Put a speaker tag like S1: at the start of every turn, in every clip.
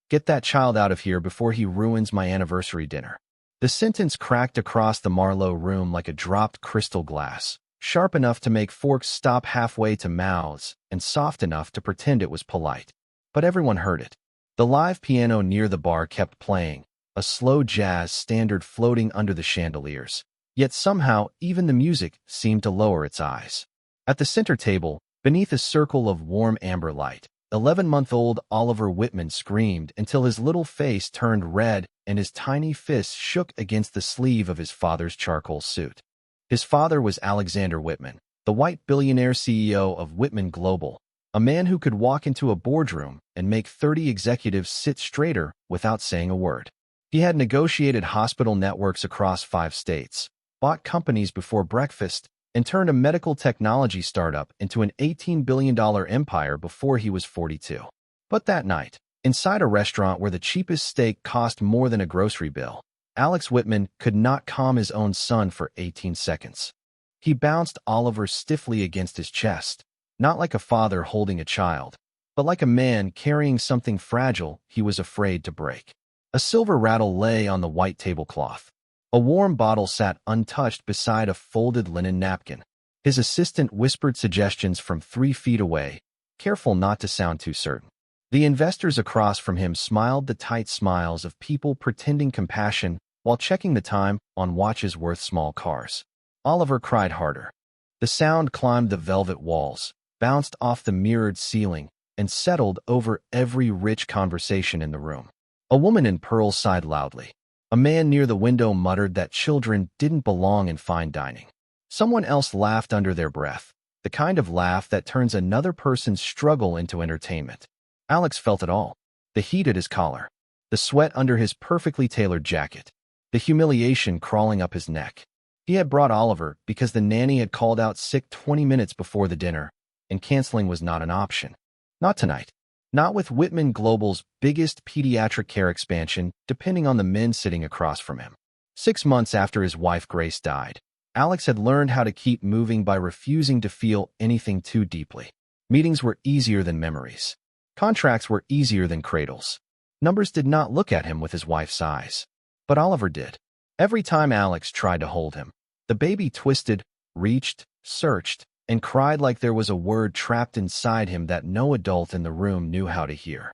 S1: Get that child out of here before he ruins my anniversary dinner." The sentence cracked across the Marlowe room like a dropped crystal glass, sharp enough to make forks stop halfway to mouths and soft enough to pretend it was polite. But everyone heard it. The live piano near the bar kept playing, a slow jazz standard floating under the chandeliers. Yet somehow, even the music seemed to lower its eyes. At the center table, beneath a circle of warm amber light, 11-month-old Oliver Whitman screamed until his little face turned red and his tiny fists shook against the sleeve of his father's charcoal suit. His father was Alexander Whitman, the white billionaire CEO of Whitman Global, a man who could walk into a boardroom and make 30 executives sit straighter without saying a word. He had negotiated hospital networks across 5 states, bought companies before breakfast, and turned a medical technology startup into an $18 billion empire before he was 42. But that night, inside a restaurant where the cheapest steak cost more than a grocery bill, Alex Whitman could not calm his own son for 18 seconds. He bounced Oliver stiffly against his chest, not like a father holding a child, but like a man carrying something fragile he was afraid to break. A silver rattle lay on the white tablecloth. A warm bottle sat untouched beside a folded linen napkin. His assistant whispered suggestions from 3 feet away, careful not to sound too certain. The investors across from him smiled the tight smiles of people pretending compassion while checking the time on watches worth small cars. Oliver cried harder. The sound climbed the velvet walls, bounced off the mirrored ceiling, and settled over every rich conversation in the room. A woman in pearls sighed loudly. A man near the window muttered that children didn't belong in fine dining. Someone else laughed under their breath, the kind of laugh that turns another person's struggle into entertainment. Alex felt it all. The heat at his collar, the sweat under his perfectly tailored jacket, the humiliation crawling up his neck. He had brought Oliver because the nanny had called out sick 20 minutes before the dinner, and canceling was not an option. Not tonight. Not with Whitman Global's biggest pediatric care expansion depending on the men sitting across from him. 6 months after his wife Grace died, Alex had learned how to keep moving by refusing to feel anything too deeply. Meetings were easier than memories. Contracts were easier than cradles. Numbers did not look at him with his wife's eyes. But Oliver did. Every time Alex tried to hold him, the baby twisted, reached, searched, and cried like there was a word trapped inside him that no adult in the room knew how to hear.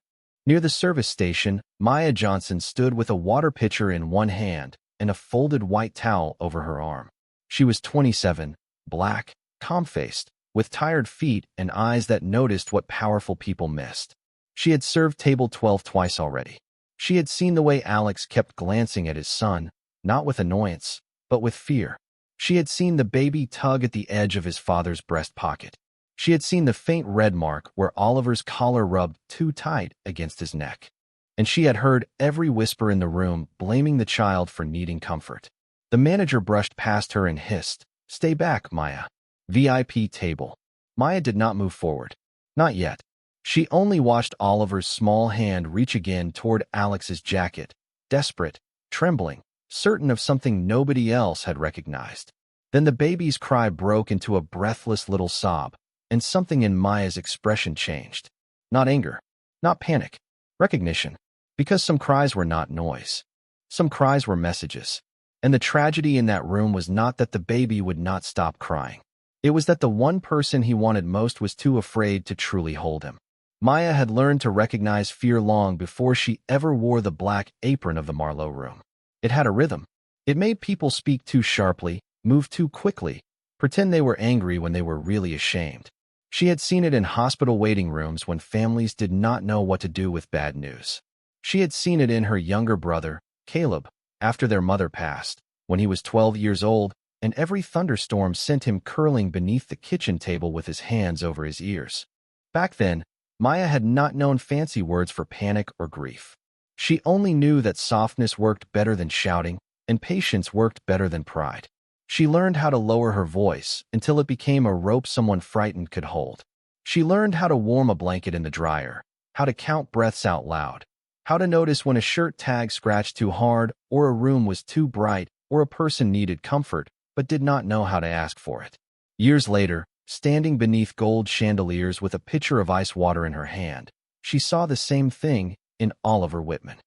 S1: Near the service station, Maya Johnson stood with a water pitcher in one hand and a folded white towel over her arm. She was 27, black, calm-faced, with tired feet and eyes that noticed what powerful people missed. She had served table 12 twice already. She had seen the way Alex kept glancing at his son, not with annoyance, but with fear. She had seen the baby tug at the edge of his father's breast pocket. She had seen the faint red mark where Oliver's collar rubbed too tight against his neck. And she had heard every whisper in the room blaming the child for needing comfort. The manager brushed past her and hissed, "Stay back, Maya." VIP table. Maya did not move forward. Not yet. She only watched Oliver's small hand reach again toward Alex's jacket, desperate, trembling, certain of something nobody else had recognized. Then the baby's cry broke into a breathless little sob, and something in Maya's expression changed. Not anger, not panic, recognition. Because some cries were not noise. Some cries were messages. And the tragedy in that room was not that the baby would not stop crying. It was that the one person he wanted most was too afraid to truly hold him. Maya had learned to recognize fear long before she ever wore the black apron of the Marlowe room. It had a rhythm. It made people speak too sharply, move too quickly, pretend they were angry when they were really ashamed. She had seen it in hospital waiting rooms when families did not know what to do with bad news. She had seen it in her younger brother, Caleb, after their mother passed, when he was 12 years old, and every thunderstorm sent him curling beneath the kitchen table with his hands over his ears. Back then, Maya had not known fancy words for panic or grief. She only knew that softness worked better than shouting, and patience worked better than pride. She learned how to lower her voice until it became a rope someone frightened could hold. She learned how to warm a blanket in the dryer, how to count breaths out loud, how to notice when a shirt tag scratched too hard, or a room was too bright, or a person needed comfort, but did not know how to ask for it. Years later, standing beneath gold chandeliers with a pitcher of ice water in her hand, she saw the same thing in Oliver Whitman.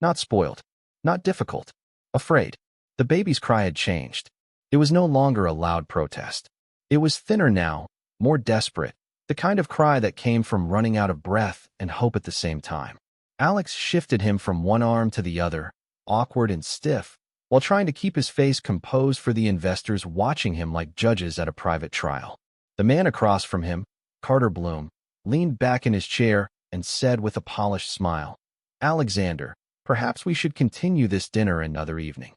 S1: Not spoiled. Not difficult. Afraid. The baby's cry had changed. It was no longer a loud protest. It was thinner now, more desperate, the kind of cry that came from running out of breath and hope at the same time. Alex shifted him from one arm to the other, awkward and stiff, while trying to keep his face composed for the investors watching him like judges at a private trial. The man across from him, Carter Bloom, leaned back in his chair and said with a polished smile, "Alexander, perhaps we should continue this dinner another evening."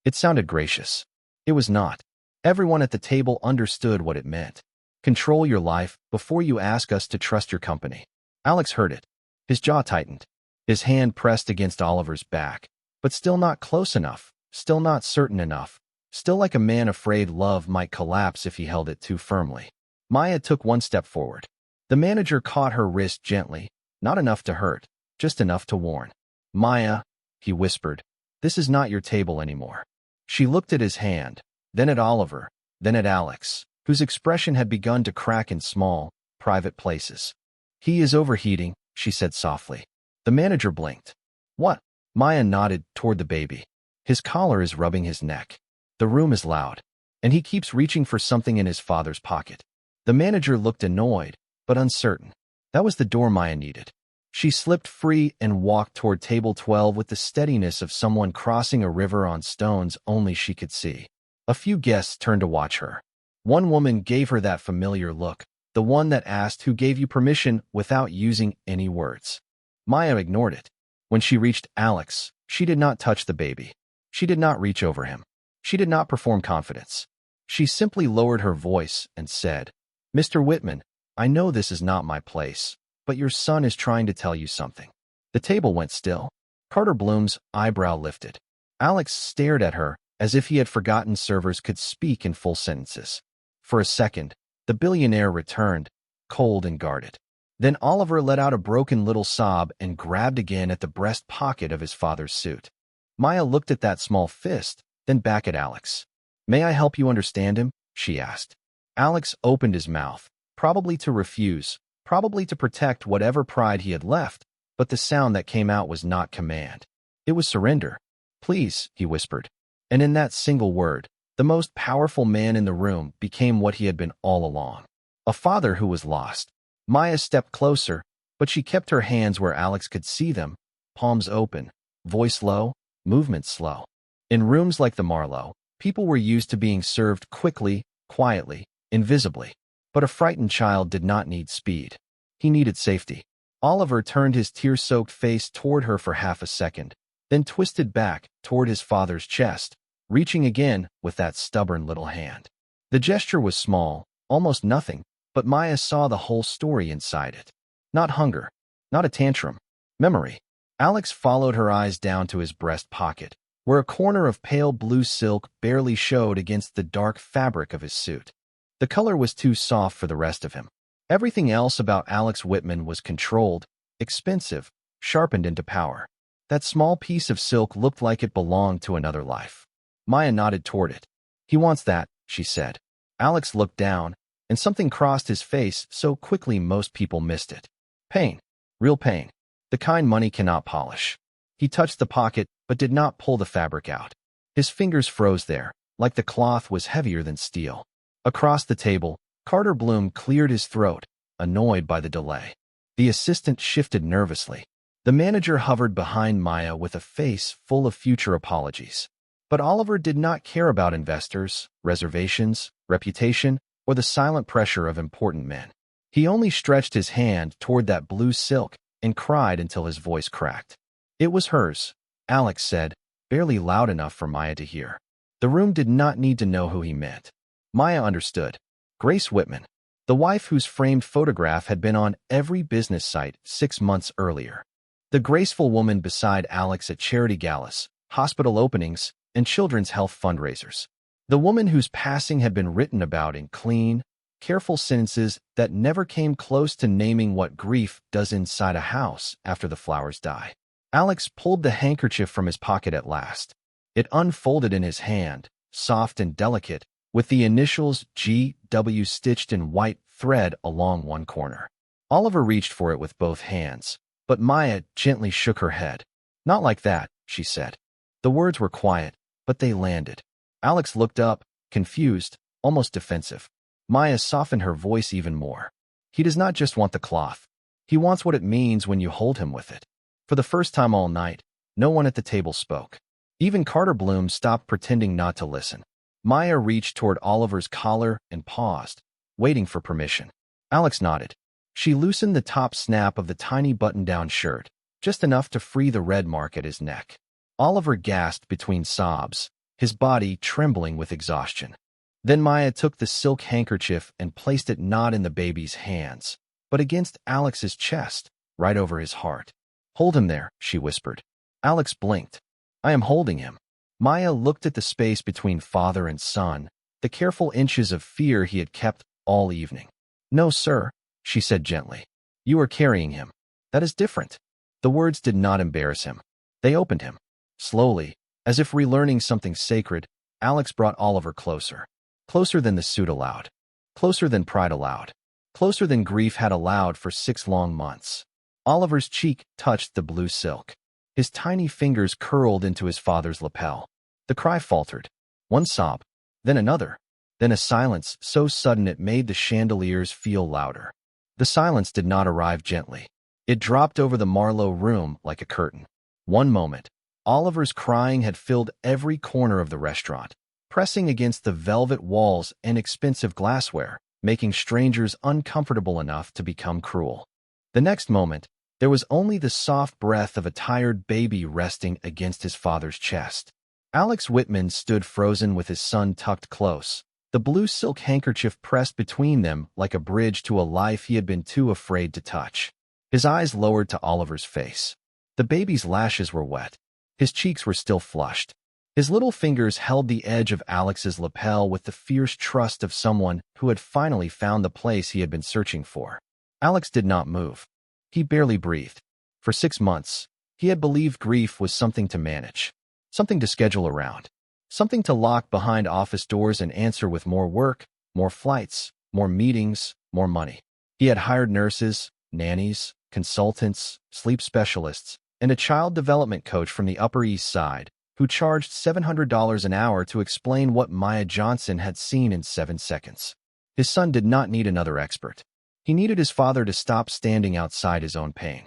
S1: It sounded gracious. It was not. Everyone at the table understood what it meant. Control your life before you ask us to trust your company. Alex heard it. His jaw tightened. His hand pressed against Oliver's back, but still not close enough, still not certain enough, still like a man afraid love might collapse if he held it too firmly. Maya took one step forward. The manager caught her wrist gently, not enough to hurt, just enough to warn. "Maya," he whispered, "this is not your table anymore." She looked at his hand, then at Oliver, then at Alex, whose expression had begun to crack in small, private places. "He is overheating," she said softly. The manager blinked. "What?" Maya nodded toward the baby. "His collar is rubbing his neck. The room is loud, and he keeps reaching for something in his father's pocket." The manager looked annoyed, but uncertain. That was the door Maya needed. She slipped free and walked toward table 12 with the steadiness of someone crossing a river on stones only she could see. A few guests turned to watch her. One woman gave her that familiar look, the one that asked who gave you permission without using any words. Maya ignored it. When she reached Alex, she did not touch the baby. She did not reach over him. She did not perform confidence. She simply lowered her voice and said, "Mr. Whitman, I know this is not my place, but your son is trying to tell you something." The table went still. Carter Bloom's eyebrow lifted. Alex stared at her as if he had forgotten servers could speak in full sentences. For a second, the billionaire returned, cold and guarded. Then Oliver let out a broken little sob and grabbed again at the breast pocket of his father's suit. Maya looked at that small fist, then back at Alex. "May I help you understand him?" she asked. Alex opened his mouth, probably to refuse, probably to protect whatever pride he had left, but the sound that came out was not command. It was surrender. "Please," he whispered. And in that single word, the most powerful man in the room became what he had been all along. A father who was lost. Maya stepped closer, but she kept her hands where Alex could see them, palms open, voice low, movement slow. In rooms like the Marlowe, people were used to being served quickly, quietly, invisibly. But a frightened child did not need speed. He needed safety. Oliver turned his tear-soaked face toward her for half a second, then twisted back toward his father's chest, reaching again with that stubborn little hand. The gesture was small, almost nothing, but Maya saw the whole story inside it. Not hunger, not a tantrum, memory. Alex followed her eyes down to his breast pocket, where a corner of pale blue silk barely showed against the dark fabric of his suit. The color was too soft for the rest of him. Everything else about Alex Whitman was controlled, expensive, sharpened into power. That small piece of silk looked like it belonged to another life. Maya nodded toward it. "He wants that," she said. Alex looked down, and something crossed his face so quickly most people missed it. Pain. Real pain. The kind money cannot polish. He touched the pocket, but did not pull the fabric out. His fingers froze there, like the cloth was heavier than steel. Across the table, Carter Bloom cleared his throat, annoyed by the delay. The assistant shifted nervously. The manager hovered behind Maya with a face full of future apologies. But Oliver did not care about investors, reservations, reputation, or the silent pressure of important men. He only stretched his hand toward that blue silk and cried until his voice cracked. It was hers, Alex said, barely loud enough for Maya to hear. The room did not need to know who he meant. Maya understood. Grace Whitman, the wife whose framed photograph had been on every business site 6 months earlier. The graceful woman beside Alex at charity galas, hospital openings, and children's health fundraisers. The woman whose passing had been written about in clean, careful sentences that never came close to naming what grief does inside a house after the flowers die. Alex pulled the handkerchief from his pocket at last. It unfolded in his hand, soft and delicate, with the initials G.W. stitched in white thread along one corner. Oliver reached for it with both hands, But Maya gently shook her head. Not like that, she said. The words were quiet, but they landed. Alex looked up, confused, almost defensive. Maya softened her voice even more. He does not just want the cloth. He wants what it means when you hold him with it. For the first time all night, no one at the table spoke. Even Carter Bloom stopped pretending not to listen. Maya reached toward Oliver's collar and paused, waiting for permission. Alex nodded. She loosened the top snap of the tiny button-down shirt, just enough to free the red mark at his neck. Oliver gasped between sobs, his body trembling with exhaustion. Then Maya took the silk handkerchief and placed it not in the baby's hands, but against Alex's chest, right over his heart. Hold him there, she whispered. Alex blinked. I am holding him. Maya looked at the space between father and son, the careful inches of fear he had kept all evening. No, sir, she said gently. You are carrying him. That is different. The words did not embarrass him. They opened him. Slowly, as if relearning something sacred, Alex brought Oliver closer. Closer than the suit allowed. Closer than pride allowed. Closer than grief had allowed for 6 long months. Oliver's cheek touched the blue silk. His tiny fingers curled into his father's lapel. The cry faltered. One sob, then another, then a silence so sudden it made the chandeliers feel louder. The silence did not arrive gently. It dropped over the Marlowe room like a curtain. One moment, Oliver's crying had filled every corner of the restaurant, pressing against the velvet walls and expensive glassware, making strangers uncomfortable enough to become cruel. The next moment, there was only the soft breath of a tired baby resting against his father's chest. Alex Whitman stood frozen with his son tucked close, the blue silk handkerchief pressed between them like a bridge to a life he had been too afraid to touch. His eyes lowered to Oliver's face. The baby's lashes were wet. His cheeks were still flushed. His little fingers held the edge of Alex's lapel with the fierce trust of someone who had finally found the place he had been searching for. Alex did not move. He barely breathed. For 6 months, he had believed grief was something to manage, something to schedule around, something to lock behind office doors and answer with more work, more flights, more meetings, more money. He had hired nurses, nannies, consultants, sleep specialists, and a child development coach from the Upper East Side who charged $700 an hour to explain what Maya Johnson had seen in 7 seconds. His son did not need another expert. He needed his father to stop standing outside his own pain.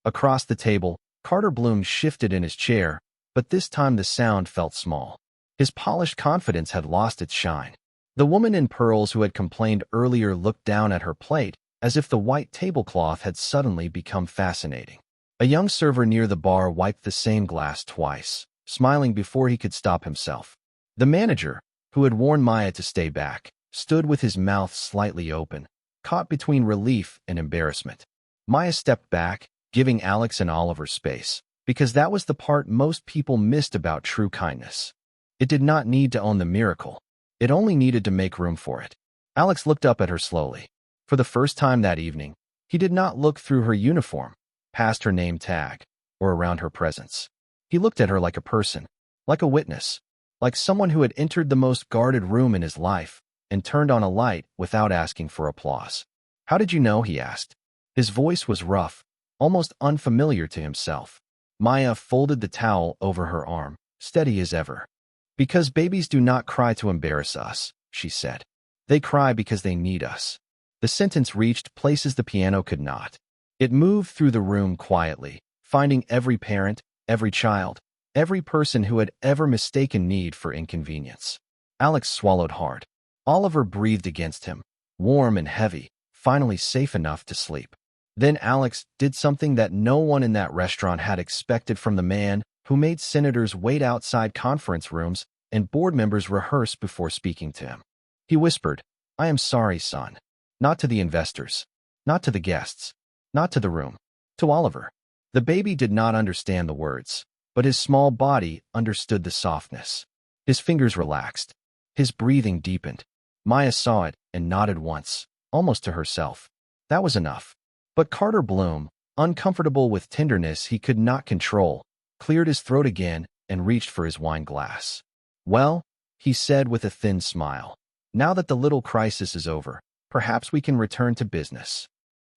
S1: Across the table, Carter Bloom shifted in his chair, but this time the sound felt small. His polished confidence had lost its shine. The woman in pearls who had complained earlier looked down at her plate as if the white tablecloth had suddenly become fascinating. A young server near the bar wiped the same glass twice, smiling before he could stop himself. The manager, who had warned Maya to stay back, stood with his mouth slightly open, caught between relief and embarrassment. Maya stepped back, giving Alex and Oliver space, because that was the part most people missed about true kindness. It did not need to own the miracle. It only needed to make room for it. Alex looked up at her slowly. For the first time that evening, he did not look through her uniform, past her name tag, or around her presence. He looked at her like a person, like a witness, like someone who had entered the most guarded room in his life and turned on a light without asking for applause. How did you know? He asked. His voice was rough, almost unfamiliar to himself. Maya folded the towel over her arm, steady as ever. Because babies do not cry to embarrass us, she said. They cry because they need us. The sentence reached places the piano could not. It moved through the room quietly, finding every parent, every child, every person who had ever mistaken need for inconvenience. Alex swallowed hard. Oliver breathed against him, warm and heavy, finally safe enough to sleep. Then Alex did something that no one in that restaurant had expected from the man who made senators wait outside conference rooms and board members rehearse before speaking to him. He whispered, I am sorry, son. Not to the investors, not to the guests, not to the room, to Oliver. The baby did not understand the words, but his small body understood the softness. His fingers relaxed. His breathing deepened. Maya saw it and nodded once, almost to herself. That was enough. But Carter Bloom, uncomfortable with tenderness he could not control, cleared his throat again and reached for his wine glass. Well, he said with a thin smile, now that the little crisis is over, perhaps we can return to business.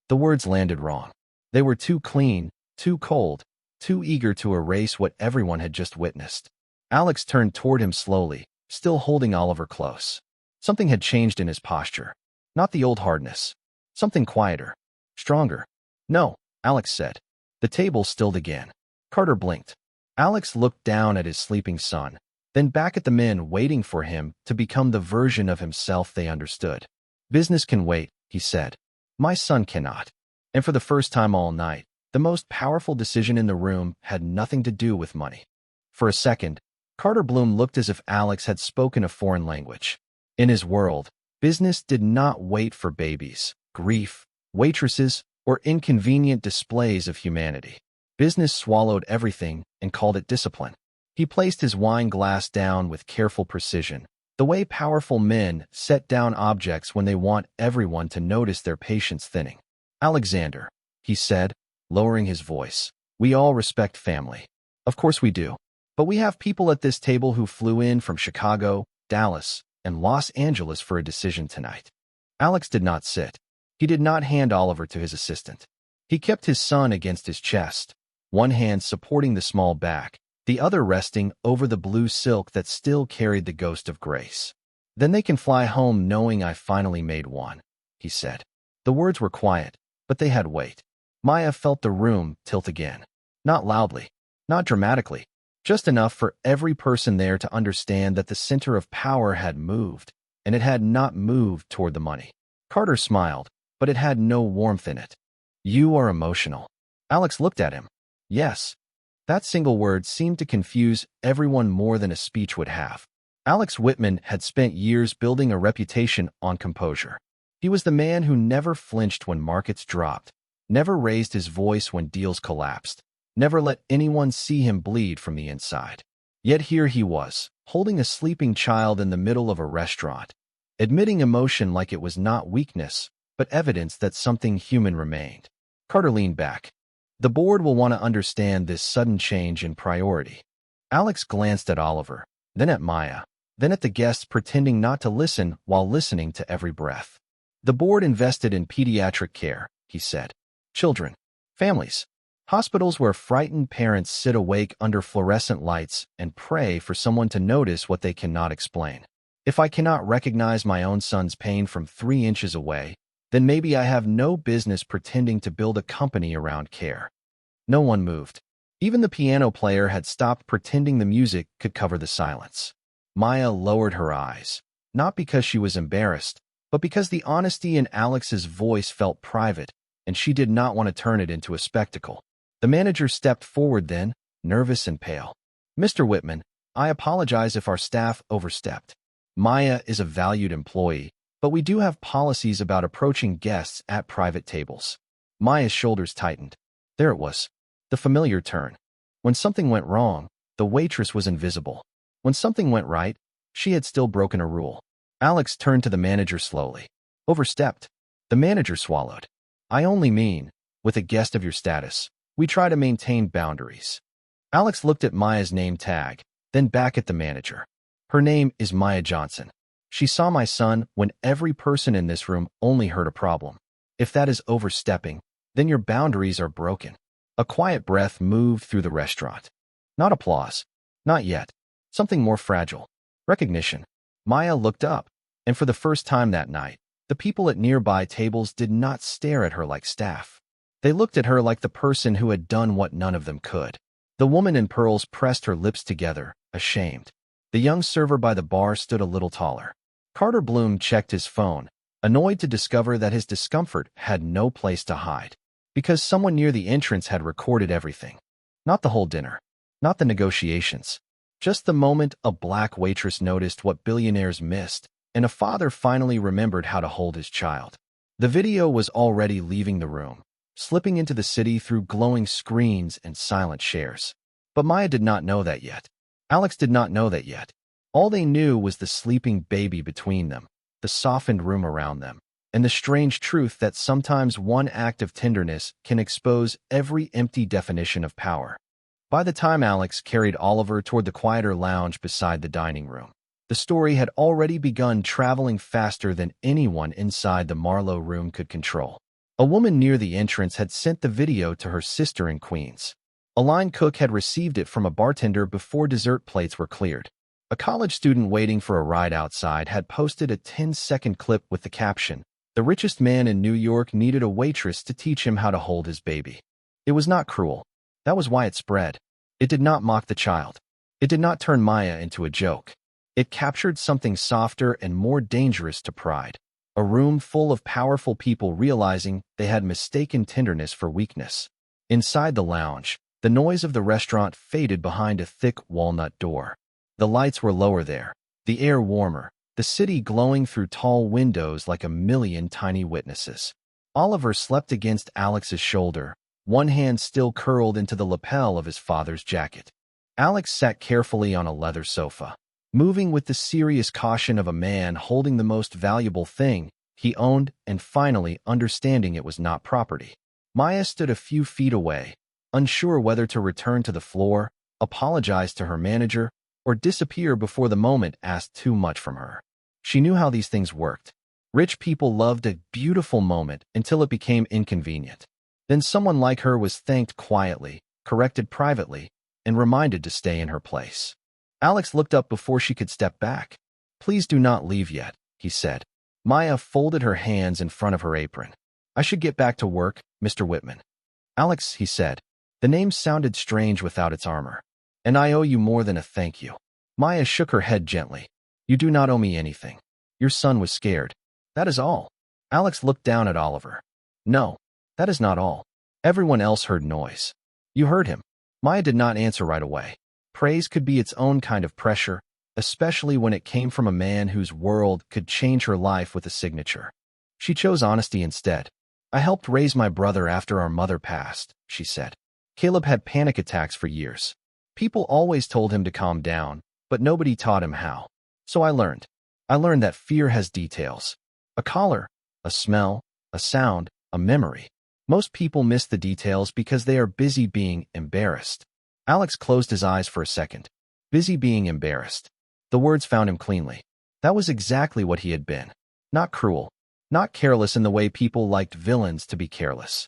S1: The words landed wrong. They were too clean, too cold, too eager to erase what everyone had just witnessed. Alex turned toward him slowly, still holding Oliver close. Something had changed in his posture. Not the old hardness. Something quieter. Stronger. "No," Alex said. The table stilled again. Carter blinked. Alex looked down at his sleeping son, then back at the men waiting for him to become the version of himself they understood. "Business can wait," he said. "My son cannot." And for the first time all night, the most powerful decision in the room had nothing to do with money. For a second, Carter Bloom looked as if Alex had spoken a foreign language. In his world, business did not wait for babies, grief, waitresses, or inconvenient displays of humanity. Business swallowed everything and called it discipline. He placed his wine glass down with careful precision, the way powerful men set down objects when they want everyone to notice their patience thinning. "Alexander," he said, lowering his voice, "we all respect family. Of course we do. But we have people at this table who flew in from Chicago, Dallas, and Los Angeles for a decision tonight." Alex did not sit. He did not hand Oliver to his assistant. He kept his son against his chest, one hand supporting the small back, the other resting over the blue silk that still carried the ghost of grace. "Then they can fly home knowing I finally made one," he said. The words were quiet, but they had weight. Maya felt the room tilt again. Not loudly, not dramatically, just enough for every person there to understand that the center of power had moved, and it had not moved toward the money. Carter smiled, but it had no warmth in it. "You are emotional." Alex looked at him. Yes. That single word seemed to confuse everyone more than a speech would have. Alex Whitman had spent years building a reputation on composure. He was the man who never flinched when markets dropped, never raised his voice when deals collapsed, never let anyone see him bleed from the inside. Yet here he was, holding a sleeping child in the middle of a restaurant, admitting emotion like it was not weakness, but evidence that something human remained. Carter leaned back. "The board will want to understand this sudden change in priority." Alex glanced at Oliver, then at Maya, then at the guests pretending not to listen while listening to every breath. "The board invested in pediatric care," he said. "Children, families, hospitals where frightened parents sit awake under fluorescent lights and pray for someone to notice what they cannot explain. If I cannot recognize my own son's pain from 3 inches away, then maybe I have no business pretending to build a company around care." No one moved. Even the piano player had stopped pretending the music could cover the silence. Maya lowered her eyes, not because she was embarrassed, but because the honesty in Alex's voice felt private, and she did not want to turn it into a spectacle. The manager stepped forward then, nervous and pale. "Mr. Whitman, I apologize if our staff overstepped. Maya is a valued employee, but we do have policies about approaching guests at private tables." Maya's shoulders tightened. There it was, the familiar turn. When something went wrong, the waitress was invisible. When something went right, she had still broken a rule. Alex turned to the manager slowly. "Overstepped." The manager swallowed. "I only mean, with a guest of your status, we try to maintain boundaries." Alex looked at Maya's name tag, then back at the manager. "Her name is Maya Johnson. She saw my son when every person in this room only heard a problem. If that is overstepping, then your boundaries are broken." A quiet breath moved through the restaurant. Not applause. Not yet. Something more fragile. Recognition. Maya looked up, and for the first time that night, the people at nearby tables did not stare at her like staff. They looked at her like the person who had done what none of them could. The woman in pearls pressed her lips together, ashamed. The young server by the bar stood a little taller. Carter Bloom checked his phone, annoyed to discover that his discomfort had no place to hide, because someone near the entrance had recorded everything. Not the whole dinner, not the negotiations, just the moment a black waitress noticed what billionaires missed, and a father finally remembered how to hold his child. The video was already leaving the room, slipping into the city through glowing screens and silent shares. But Maya did not know that yet. Alex did not know that yet. All they knew was the sleeping baby between them, the softened room around them, and the strange truth that sometimes one act of tenderness can expose every empty definition of power. By the time Alex carried Oliver toward the quieter lounge beside the dining room, the story had already begun traveling faster than anyone inside the Marlowe room could control. A woman near the entrance had sent the video to her sister in Queens. A line cook had received it from a bartender before dessert plates were cleared. A college student waiting for a ride outside had posted a 10-second clip with the caption, "The richest man in New York needed a waitress to teach him how to hold his baby." It was not cruel. That was why it spread. It did not mock the child. It did not turn Maya into a joke. It captured something softer and more dangerous to pride. A room full of powerful people realizing they had mistaken tenderness for weakness. Inside the lounge, the noise of the restaurant faded behind a thick walnut door. The lights were lower there, the air warmer, the city glowing through tall windows like a million tiny witnesses. Oliver slept against Alex's shoulder, one hand still curled into the lapel of his father's jacket. Alex sat carefully on a leather sofa, moving with the serious caution of a man holding the most valuable thing he owned and finally understanding it was not property. Maya stood a few feet away, unsure whether to return to the floor, apologize to her manager, or disappear before the moment asked too much from her. She knew how these things worked. Rich people loved a beautiful moment until it became inconvenient. Then someone like her was thanked quietly, corrected privately, and reminded to stay in her place. Alex looked up before she could step back. "Please do not leave yet," he said. Maya folded her hands in front of her apron. "I should get back to work, Mr. Whitman." "Alex," he said. The name sounded strange without its armor. "And I owe you more than a thank you." Maya shook her head gently. "You do not owe me anything. Your son was scared. That is all." Alex looked down at Oliver. "No, that is not all. Everyone else heard noise." "You heard him." Maya did not answer right away. Praise could be its own kind of pressure, especially when it came from a man whose world could change her life with a signature. She chose honesty instead. "I helped raise my brother after our mother passed," she said. "Caleb had panic attacks for years. People always told him to calm down, but nobody taught him how. So I learned. I learned that fear has details. A collar, a smell, a sound, a memory. Most people miss the details because they are busy being embarrassed." Alex closed his eyes for a second. Busy being embarrassed. The words found him cleanly. That was exactly what he had been. Not cruel. Not careless in the way people liked villains to be careless.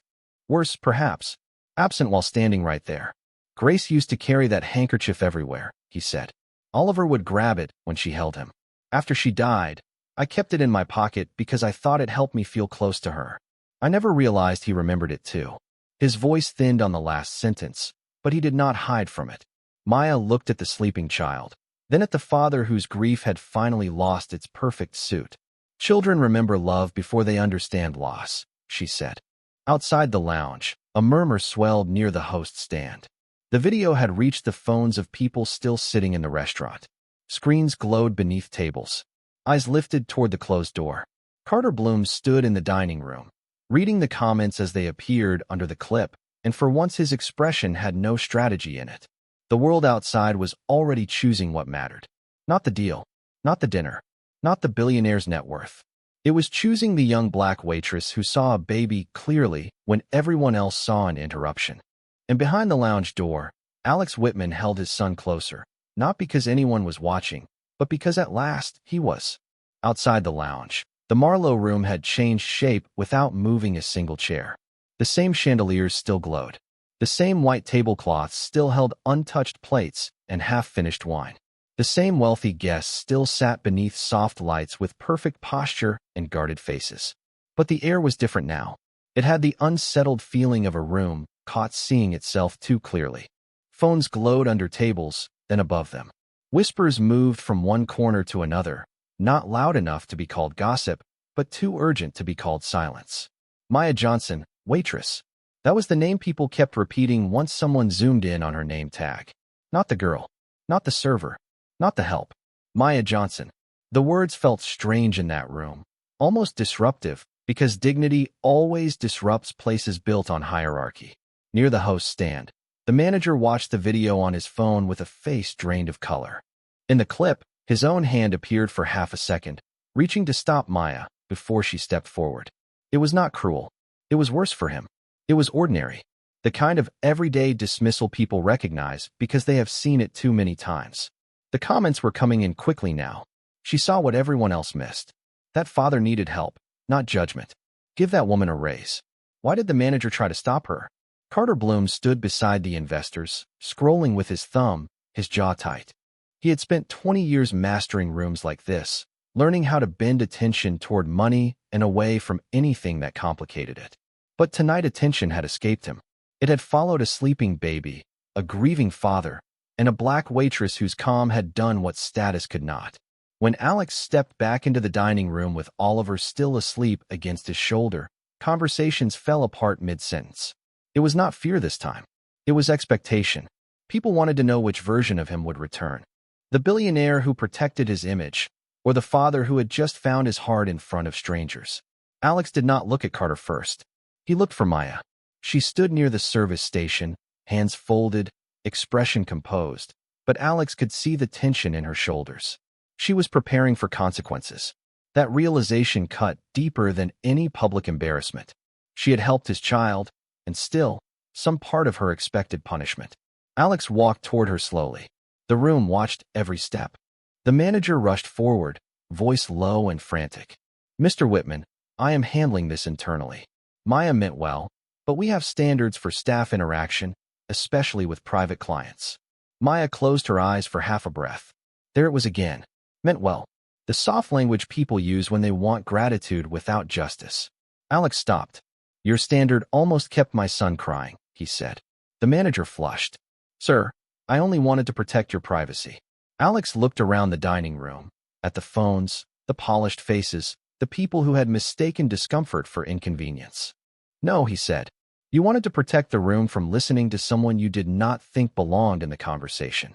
S1: Worse, perhaps. Absent while standing right there. "Grace used to carry that handkerchief everywhere," he said. "Oliver would grab it when she held him. After she died, I kept it in my pocket because I thought it helped me feel close to her." I never realized he remembered it too. His voice thinned on the last sentence, but he did not hide from it. Maya looked at the sleeping child, then at the father whose grief had finally lost its perfect suit. "Children remember love before they understand loss," she said. Outside the lounge, a murmur swelled near the host stand. The video had reached the phones of people still sitting in the restaurant. Screens glowed beneath tables. Eyes lifted toward the closed door. Carter Bloom stood in the dining room, reading the comments as they appeared under the clip, and for once his expression had no strategy in it. The world outside was already choosing what mattered. Not the deal, not the dinner, not the billionaire's net worth. It was choosing the young black waitress who saw a baby clearly when everyone else saw an interruption. And behind the lounge door, Alex Whitman held his son closer, not because anyone was watching, but because at last he was. Outside the lounge, the Marlowe room had changed shape without moving a single chair. The same chandeliers still glowed. The same white tablecloths still held untouched plates and half-finished wine. The same wealthy guests still sat beneath soft lights with perfect posture and guarded faces. But the air was different now. It had the unsettled feeling of a room caught seeing itself too clearly. Phones glowed under tables, then above them. Whispers moved from one corner to another, not loud enough to be called gossip, but too urgent to be called silence. Maya Johnson, waitress. That was the name people kept repeating once someone zoomed in on her name tag. Not the girl. Not the server. Not the help. Maya Johnson. The words felt strange in that room, almost disruptive, because dignity always disrupts places built on hierarchy. Near the host stand, the manager watched the video on his phone with a face drained of color. In the clip, his own hand appeared for half a second, reaching to stop Maya before she stepped forward. It was not cruel. It was worse for him. It was ordinary. The kind of everyday dismissal people recognize because they have seen it too many times. The comments were coming in quickly now. She saw what everyone else missed. That father needed help, not judgment. Give that woman a raise. Why did the manager try to stop her? Carter Bloom stood beside the investors, scrolling with his thumb, his jaw tight. He had spent 20 years mastering rooms like this, learning how to bend attention toward money and away from anything that complicated it. But tonight attention had escaped him. It had followed a sleeping baby, a grieving father, and a black waitress whose calm had done what status could not. When Alex stepped back into the dining room with Oliver still asleep against his shoulder, conversations fell apart mid-sentence. It was not fear this time. It was expectation. People wanted to know which version of him would return. The billionaire who protected his image, or the father who had just found his heart in front of strangers. Alex did not look at Carter first. He looked for Maya. She stood near the service station, hands folded, expression composed, but Alex could see the tension in her shoulders. She was preparing for consequences. That realization cut deeper than any public embarrassment. She had helped his child, and still, some part of her expected punishment. Alex walked toward her slowly. The room watched every step. The manager rushed forward, voice low and frantic. "Mr. Whitman, I am handling this internally." Maya meant well, but we have standards for staff interaction, especially with private clients. Maya closed her eyes for half a breath. There it was again. Meant well. The soft language people use when they want gratitude without justice. Alex stopped. "Your standard almost kept my son crying," he said. The manager flushed. "Sir, I only wanted to protect your privacy." Alex looked around the dining room, at the phones, the polished faces, the people who had mistaken discomfort for inconvenience. "No," he said. "You wanted to protect the room from listening to someone you did not think belonged in the conversation."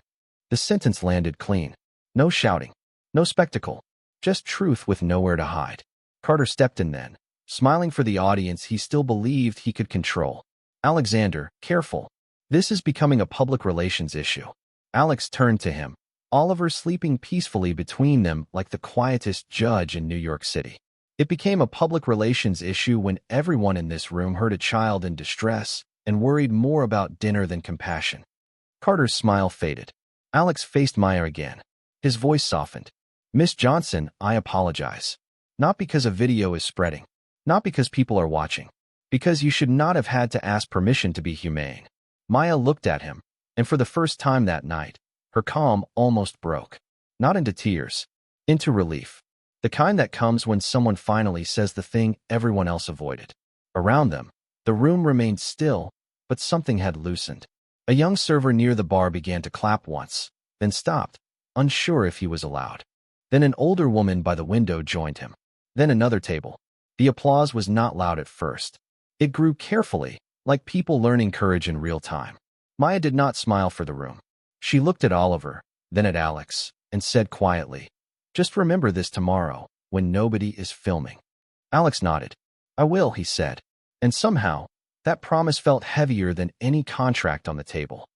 S1: The sentence landed clean. No shouting. No spectacle. Just truth with nowhere to hide. Carter stepped in then, smiling for the audience he still believed he could control. "Alexander, careful. This is becoming a public relations issue." Alex turned to him, Oliver sleeping peacefully between them like the quietest judge in New York City. It became a public relations issue when everyone in this room heard a child in distress and worried more about dinner than compassion. Carter's smile faded. Alex faced Maya again. His voice softened. "Miss Johnson, I apologize. Not because a video is spreading. Not because people are watching. Because you should not have had to ask permission to be humane." Maya looked at him, and for the first time that night, her calm almost broke. Not into tears, into relief. The kind that comes when someone finally says the thing everyone else avoided. Around them, the room remained still, but something had loosened. A young server near the bar began to clap once, then stopped, unsure if he was allowed. Then an older woman by the window joined him. Then another table. The applause was not loud at first. It grew carefully, like people learning courage in real time. Maya did not smile for the room. She looked at Oliver, then at Alex, and said quietly, "Just remember this tomorrow, when nobody is filming." Alex nodded. "I will," he said. And somehow, that promise felt heavier than any contract on the table.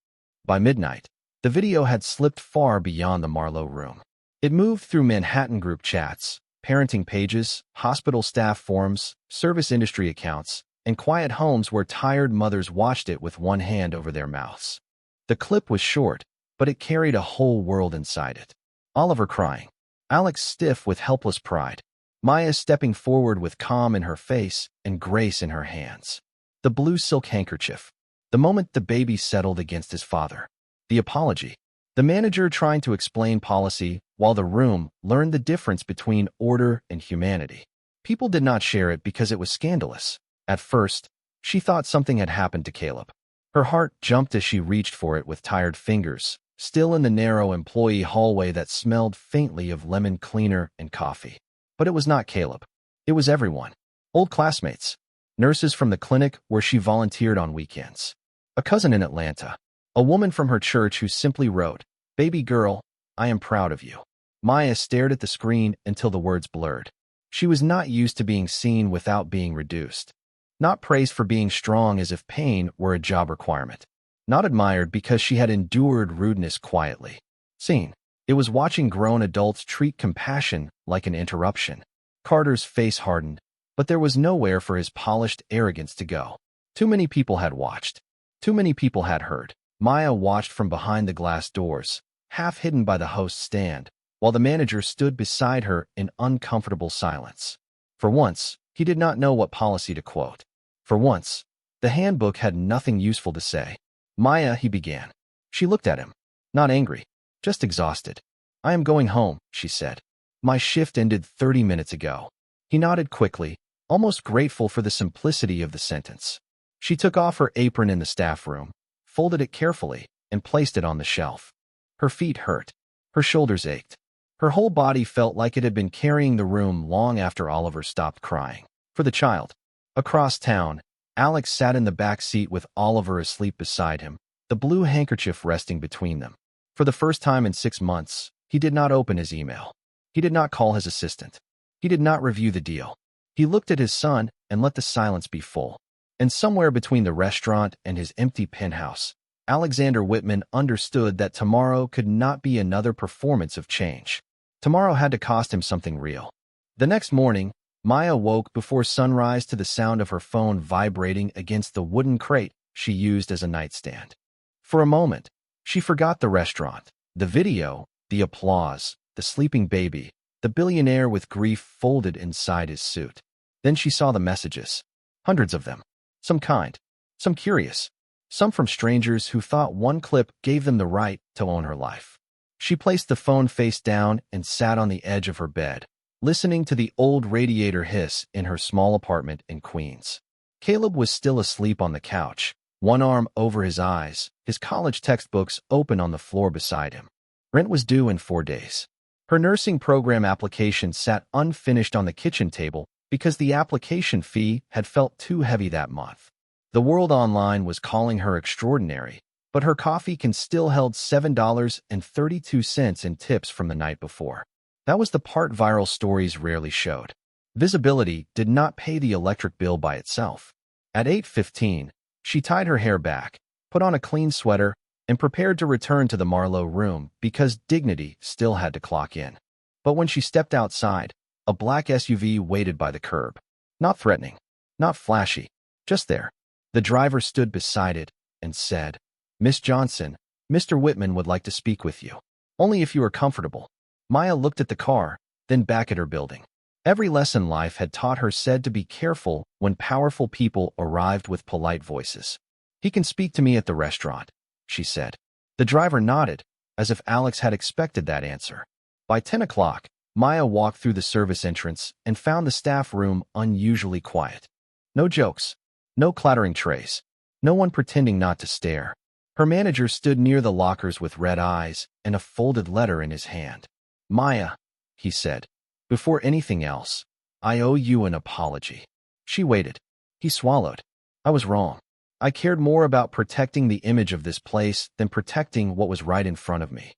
S1: By midnight, the video had slipped far beyond the Marlowe room. It moved through Manhattan group chats, parenting pages, hospital staff forums, service industry accounts, and quiet homes where tired mothers watched it with one hand over their mouths. The clip was short, but it carried a whole world inside it. Oliver crying. Alex stiff with helpless pride. Maya stepping forward with calm in her face and grace in her hands. The blue silk handkerchief. The moment the baby settled against his father. The apology. The manager trying to explain policy while the room learned the difference between order and humanity. People did not share it because it was scandalous. At first, she thought something had happened to Caleb. Her heart jumped as she reached for it with tired fingers, still in the narrow employee hallway that smelled faintly of lemon cleaner and coffee. But it was not Caleb. It was everyone. Old classmates. Nurses from the clinic where she volunteered on weekends. A cousin in Atlanta. A woman from her church who simply wrote, "Baby girl, I am proud of you." Maya stared at the screen until the words blurred. She was not used to being seen without being reduced. Not praised for being strong as if pain were a job requirement. Not admired because she had endured rudeness quietly. Seen. It was watching grown adults treat compassion like an interruption. Carter's face hardened, but there was nowhere for his polished arrogance to go. Too many people had watched. Too many people had heard. Maya watched from behind the glass doors, half hidden by the host's stand, while the manager stood beside her in uncomfortable silence. For once, he did not know what policy to quote. For once, the handbook had nothing useful to say. Maya, he began. She looked at him. Not angry, just exhausted. I am going home, she said. My shift ended 30 minutes ago. He nodded quickly, almost grateful for the simplicity of the sentence. She took off her apron in the staff room, folded it carefully, and placed it on the shelf. Her feet hurt. Her shoulders ached. Her whole body felt like it had been carrying the room long after Oliver stopped crying. For the child. Across town, Alex sat in the back seat with Oliver asleep beside him, the blue handkerchief resting between them. For the first time in 6 months, he did not open his email. He did not call his assistant. He did not review the deal. He looked at his son and let the silence be full. And somewhere between the restaurant and his empty penthouse, Alexander Whitman understood that tomorrow could not be another performance of change. Tomorrow had to cost him something real. The next morning, Maya woke before sunrise to the sound of her phone vibrating against the wooden crate she used as a nightstand. For a moment, she forgot the restaurant, the video, the applause, the sleeping baby, the billionaire with grief folded inside his suit. Then she saw the messages. Hundreds of them. Some kind, some curious, some from strangers who thought one clip gave them the right to own her life. She placed the phone face down and sat on the edge of her bed, listening to the old radiator hiss in her small apartment in Queens. Caleb was still asleep on the couch, one arm over his eyes, his college textbooks open on the floor beside him. Rent was due in 4 days. Her nursing program application sat unfinished on the kitchen table because the application fee had felt too heavy that month. The world online was calling her extraordinary, but her coffee can still held $7.32 in tips from the night before. That was the part viral stories rarely showed. Visibility did not pay the electric bill by itself. At 8:15, she tied her hair back, put on a clean sweater, and prepared to return to the Marlowe room because dignity still had to clock in. But when she stepped outside, a black SUV waited by the curb. Not threatening, not flashy, just there. The driver stood beside it and said, "Miss Johnson, Mr. Whitman would like to speak with you. Only if you are comfortable." Maya looked at the car, then back at her building. Every lesson life had taught her said to be careful when powerful people arrived with polite voices. "He can speak to me at the restaurant," she said. The driver nodded, as if Alex had expected that answer. By 10 o'clock, Maya walked through the service entrance and found the staff room unusually quiet. No jokes, no clattering trays, no one pretending not to stare. Her manager stood near the lockers with red eyes and a folded letter in his hand. "Maya," he said, "before anything else, I owe you an apology." She waited. He swallowed. "I was wrong. I cared more about protecting the image of this place than protecting what was right in front of me."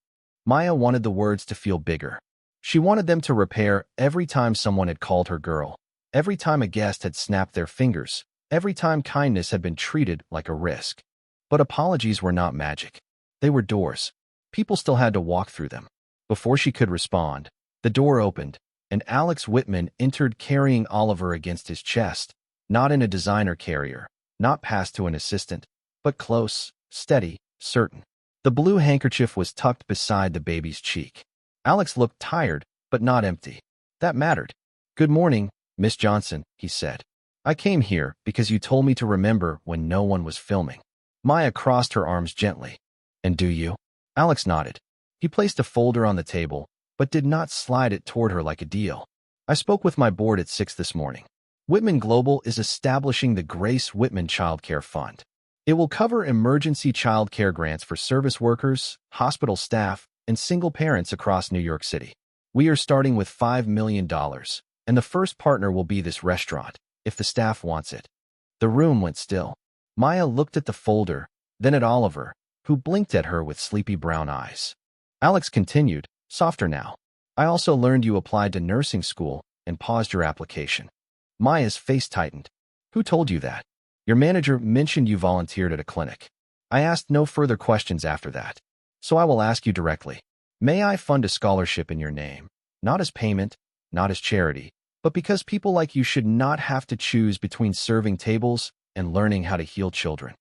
S1: Maya wanted the words to feel bigger. She wanted them to repair every time someone had called her girl, every time a guest had snapped their fingers, every time kindness had been treated like a risk. But apologies were not magic. They were doors. People still had to walk through them. Before she could respond, the door opened, and Alex Whitman entered carrying Oliver against his chest, not in a designer carrier, not passed to an assistant, but close, steady, certain. The blue handkerchief was tucked beside the baby's cheek. Alex looked tired, but not empty. That mattered. "Good morning, Miss Johnson," he said. "I came here because you told me to remember when no one was filming." Maya crossed her arms gently. "And do you?" Alex nodded. He placed a folder on the table, but did not slide it toward her like a deal. "I spoke with my board at 6 this morning. Whitman Global is establishing the Grace Whitman Child Care Fund. It will cover emergency child care grants for service workers, hospital staff, and single parents across New York City. We are starting with $5 million, and the first partner will be this restaurant, if the staff wants it." The room went still. Maya looked at the folder, then at Oliver, who blinked at her with sleepy brown eyes. Alex continued, softer now. "I also learned you applied to nursing school and paused your application." Maya's face tightened. "Who told you that?" "Your manager mentioned you volunteered at a clinic. I asked no further questions after that. So I will ask you directly. May I fund a scholarship in your name, not as payment, not as charity, but because people like you should not have to choose between serving tables and learning how to heal children?"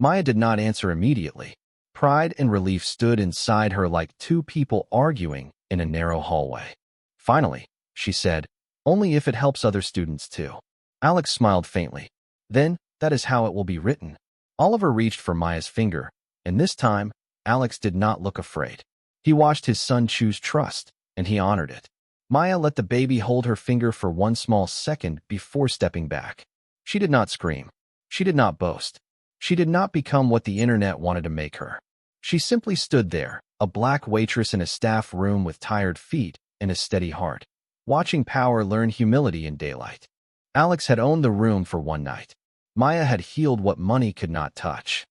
S1: Maya did not answer immediately. Pride and relief stood inside her like two people arguing in a narrow hallway. Finally, she said, "Only if it helps other students too." Alex smiled faintly. Then, That is how it will be written. Oliver reached for Maya's finger, and this time, Alex did not look afraid. He watched his son choose trust, and he honored it. Maya let the baby hold her finger for one small second before stepping back. She did not scream. She did not boast. She did not become what the internet wanted to make her. She simply stood there, a black waitress in a staff room with tired feet and a steady heart, watching power learn humility in daylight. Alex had owned the room for one night. Maya had healed what money could not touch.